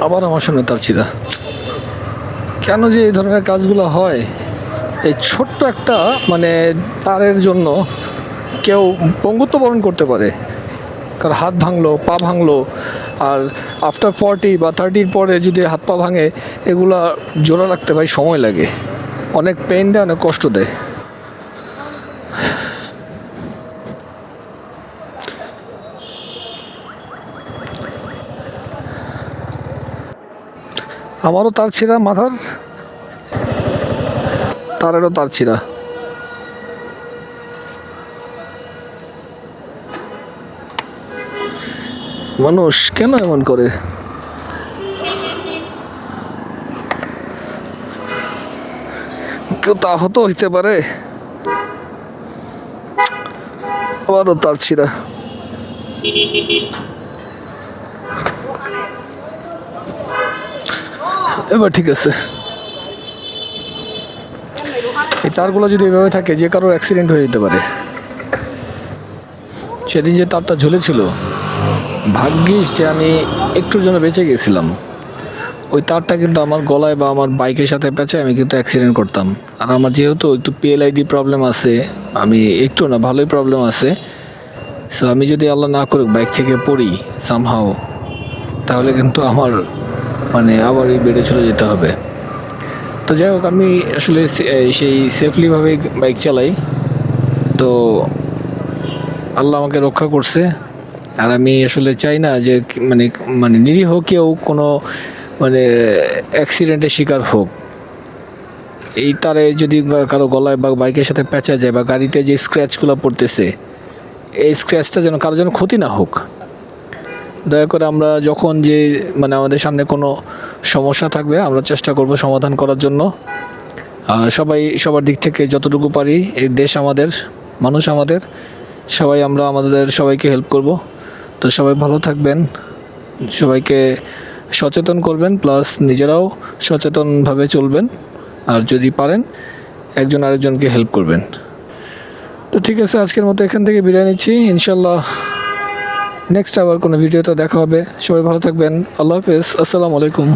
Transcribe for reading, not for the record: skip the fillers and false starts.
আবার আমার সামনে তার ছিঁড়া। কেন যে এই ধরনের কাজগুলো হয়, এই ছোট্ট একটা মানে তারের জন্য কেউ পঙ্গুত্ব বরণ করতে পারে, কারণ হাত ভাঙলো, পা ভাঙলো। আর আফটার 40 বা 30 পরে যদি হাত পা ভাঙে, এগুলা জোড়া রাখতে ভাই সময় লাগে, অনেক পেইন দেয়, অনেক কষ্ট দেয়। আমারও তার ছিঁড়া মাথার, তারেরও তার ছিঁড়া। মানুষ কেন এমন করে? কেউ তা হতো হইতে পারে। আবারও তার ছিঁড়া। এবার ঠিক আছে। এই তারগুলো যদি এভাবে থাকে, যে কারোর অ্যাক্সিডেন্ট হয়ে যেতে পারে। সেদিন যে তারটা ঝুলেছিল, ভাগ্যিস যে আমি একটুর জন্য বেঁচে গেছিলাম। ওই তারটা কিন্তু আমার গলায় বা আমার বাইকের সাথে পেঁচে আমি কিন্তু অ্যাক্সিডেন্ট করতাম। আর আমার যেহেতু একটু পিএলআইডি প্রবলেম আছে, আমি একটু না ভালোই প্রবলেম আছে। সো আমি যদি আল্লাহ না করুক বাইক থেকে পড়ি সামহাও, তাহলে কিন্তু আমার মানে আবার এই বেডে চলে যেতে হবে। তো যাই হোক, আমি আসলে সেই সেফলিভাবে বাইক চালাই। তো আল্লাহ আমাকে রক্ষা করছে। আর আমি আসলে চাই না যে মানে মানে নিরীহ কেউ কোনো মানে অ্যাক্সিডেন্টের শিকার হোক। এই তারে যদি কারো গলায় বা বাইকের সাথে পেঁচা যায়, বা গাড়িতে যে স্ক্র্যাচগুলো পড়তেছে, এই স্ক্র্যাচটা যেন কারো যেন ক্ষতি না হোক। দয়া করে আমরা যখন যে মানে আমাদের সামনে কোনো সমস্যা থাকবে, আমরা চেষ্টা করব সমাধান করার জন্য। সবাই সবার দিক থেকে যতটুকু পারি, এই দেশ আমাদের, মানুষ আমাদের, সবাই আমরা আমাদের সবাইকে হেল্প করব। তো সবাই ভালো থাকবেন, সবাইকে সচেতন করবেন, প্লাস নিজেরাও সচেতনভাবে চলবেন। আর যদি পারেন একজন আরেকজনকে হেল্প করবেন। তো ঠিক আছে, আজকের মতো এখান থেকে বিদায় নিচ্ছি। ইনশাল্লাহ নেক্সট আবার কোনো ভিডিওতে দেখা হবে। সবাই ভালো থাকবেন। আল্লাহ হাফেজ। আসসালামু আলাইকুম।